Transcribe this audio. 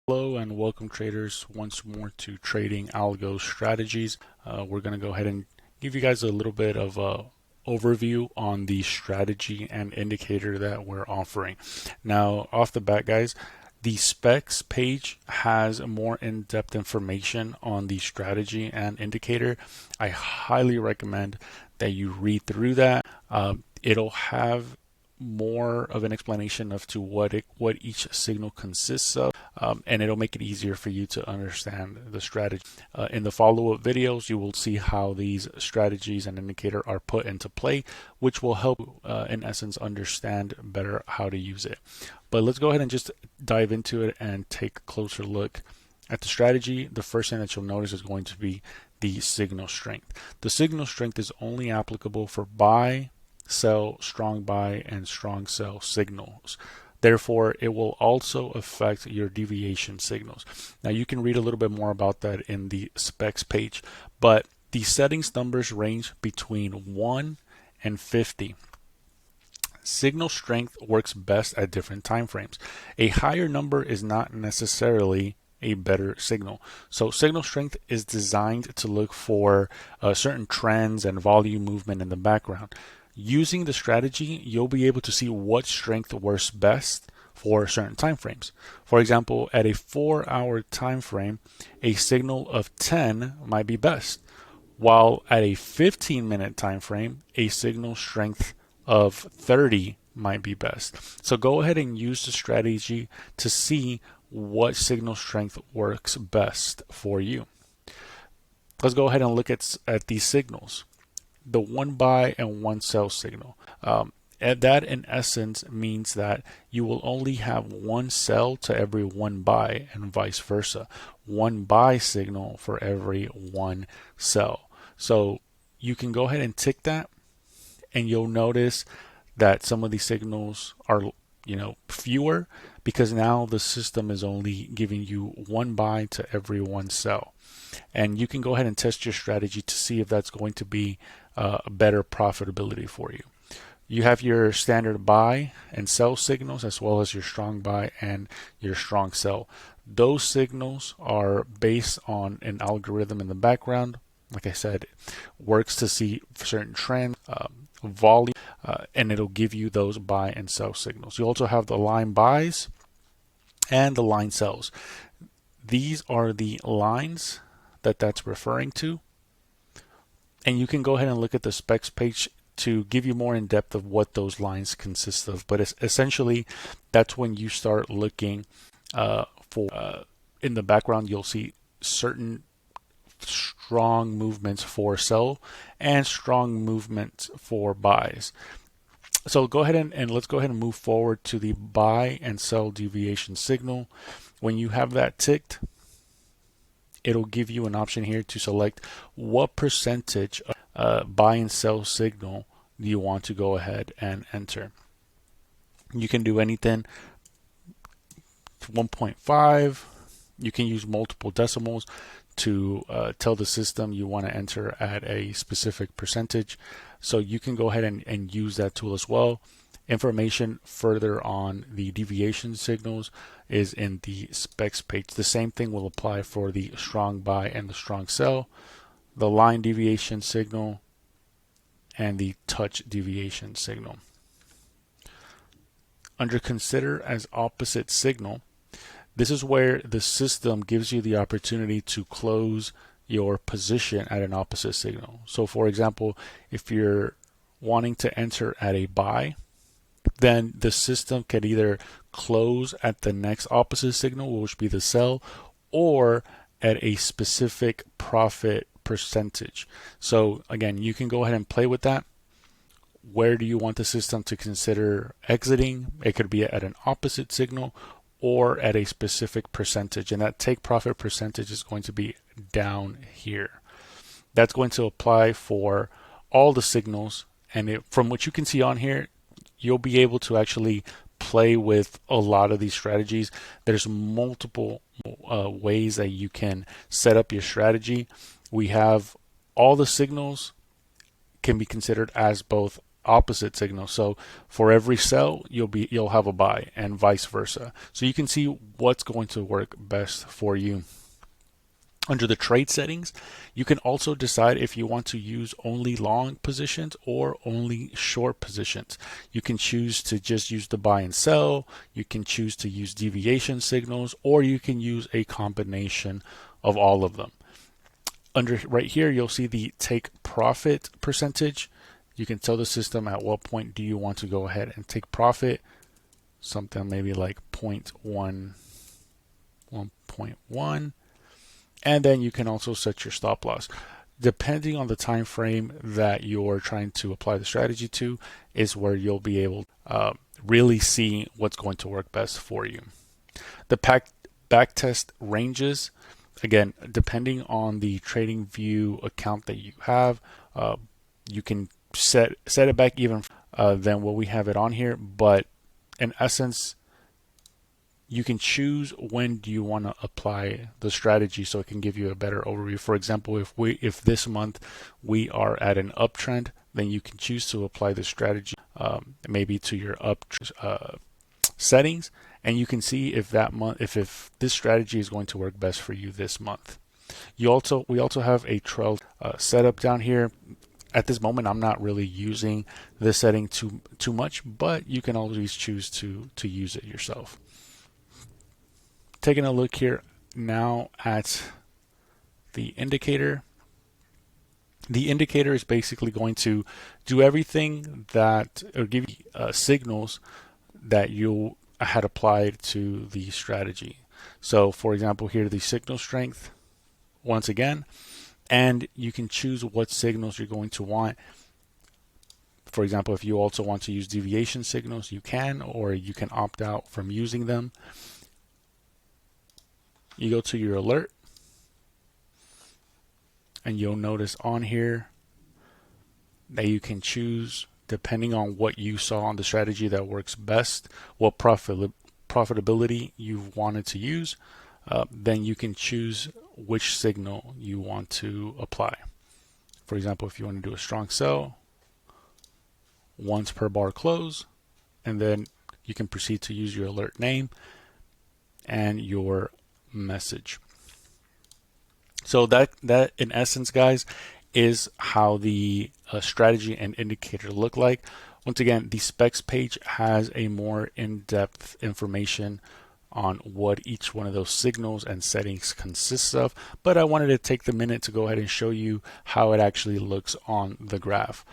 Hello and welcome traders once more to Trading Algo Strategies. We're going to go ahead and give you guys a little bit of a overview on the strategy and indicator that we're offering. Now, off the bat, guys, the specs page has more in-depth information on the strategy and indicator. I highly recommend that you read through that. It'll have more of an explanation of to what each signal consists of, and it'll make it easier for you to understand the strategy. In the follow-up videos, you will see how these strategies and indicator are put into play, which will help in essence understand better how to use it. But let's go ahead and just dive into it and take a closer look at the strategy. The first thing that you'll notice is going to be the signal strength. The signal strength is only applicable for buy, sell, strong buy, and strong sell signals. Therefore, it will also affect your deviation signals. Now, you can read a little bit more about that in the specs page, but the settings numbers range between 1 and 50. Signal strength works best at different time frames. A higher number is not necessarily a better signal. So signal strength is designed to look for certain trends and volume movement in the background. Using the strategy, you'll be able to see what strength works best for certain time frames. For example, at a 4-hour time frame, a signal of 10 might be best, while at a 15-minute time frame, a signal strength of 30 might be best. So go ahead and use the strategy to see what signal strength works best for you. Let's go ahead and look at these signals. The one buy and one sell signal. And that in essence means that you will only have one sell to every one buy and vice versa. One buy signal for every one sell. So you can go ahead and tick that, and you'll notice that some of these signals are fewer because now the system is only giving you one buy to every one sell. And you can go ahead and test your strategy to see if that's going to be a better profitability for you. You have your standard buy and sell signals as well as your strong buy and your strong sell. Those signals are based on an algorithm in the background. Like I said, works to see certain trends, volume, and it'll give you those buy and sell signals. You also have the line buys and the line sells. These are the lines that's referring to, and you can go ahead and look at the specs page to give you more in depth of what those lines consist of. But it's essentially, that's when you start looking for in the background, you'll see certain strong movements for sell and strong movements for buys. So go ahead and let's go ahead and move forward to the buy and sell deviation signal. When you have that ticked, it'll give you an option here to select what percentage of buy and sell signal do you want to go ahead and enter. You can do anything 1.5. You can use multiple decimals to tell the system you want to enter at a specific percentage. So you can go ahead and use that tool as well. Information further on the deviation signals is in the specs page. The same thing will apply for the strong buy and the strong sell, the line deviation signal, and the touch deviation signal. Under consider as opposite signal, this is where the system gives you the opportunity to close your position at an opposite signal. So for example, if you're wanting to enter at a buy, then the system can either close at the next opposite signal, which would be the sell, or at a specific profit percentage. So again, you can go ahead and play with that. Where do you want the system to consider exiting? It could be at an opposite signal or at a specific percentage, and that take profit percentage is going to be down here. That's going to apply for all the signals, and from what you can see on here, you'll be able to actually play with a lot of these strategies. There's multiple ways that you can set up your strategy. We have all the signals can be considered as both opposite signal. So for every sell, you'll have a buy, and vice versa. So you can see what's going to work best for you. Under the trade settings, you can also decide if you want to use only long positions or only short positions. You can choose to just use the buy and sell. You can choose to use deviation signals, or you can use a combination of all of them. Under right here, you'll see the take profit percentage. You can tell the system at what point do you want to go ahead and take profit. Something maybe like 0.1, 1.1. And then you can also set your stop loss. Depending on the time frame that you're trying to apply the strategy to is where you'll be able to really see what's going to work best for you. The backtest ranges, again, depending on the TradingView account that you have, you can set it back even than what we have it on here. But in essence, you can choose when do you want to apply the strategy, so it can give you a better overview. For example, if this month we are at an uptrend, then you can choose to apply the strategy maybe to your settings, and you can see if that month if this strategy is going to work best for you this month. We also have a trail setup down here. At this moment, I'm not really using this setting too much, but you can always choose to use it yourself. Taking a look here now at the indicator. The indicator is basically going to do everything that, or give you signals that you had applied to the strategy. So for example, here the signal strength, once again, and you can choose what signals you're going to want. For example, if you also want to use deviation signals, you can, or you can opt out from using them. You go to your alert, and you'll notice on here that you can choose, depending on what you saw on the strategy that works best, what profitability you wanted to use. Then you can choose which signal you want to apply. For example, if you want to do a strong sell, once per bar close, and then you can proceed to use your alert name and your message. So that in essence, guys, is how the strategy and indicator look like. Once again, the specs page has a more in-depth information on what each one of those signals and settings consists of, but I wanted to take the minute to go ahead and show you how it actually looks on the graph.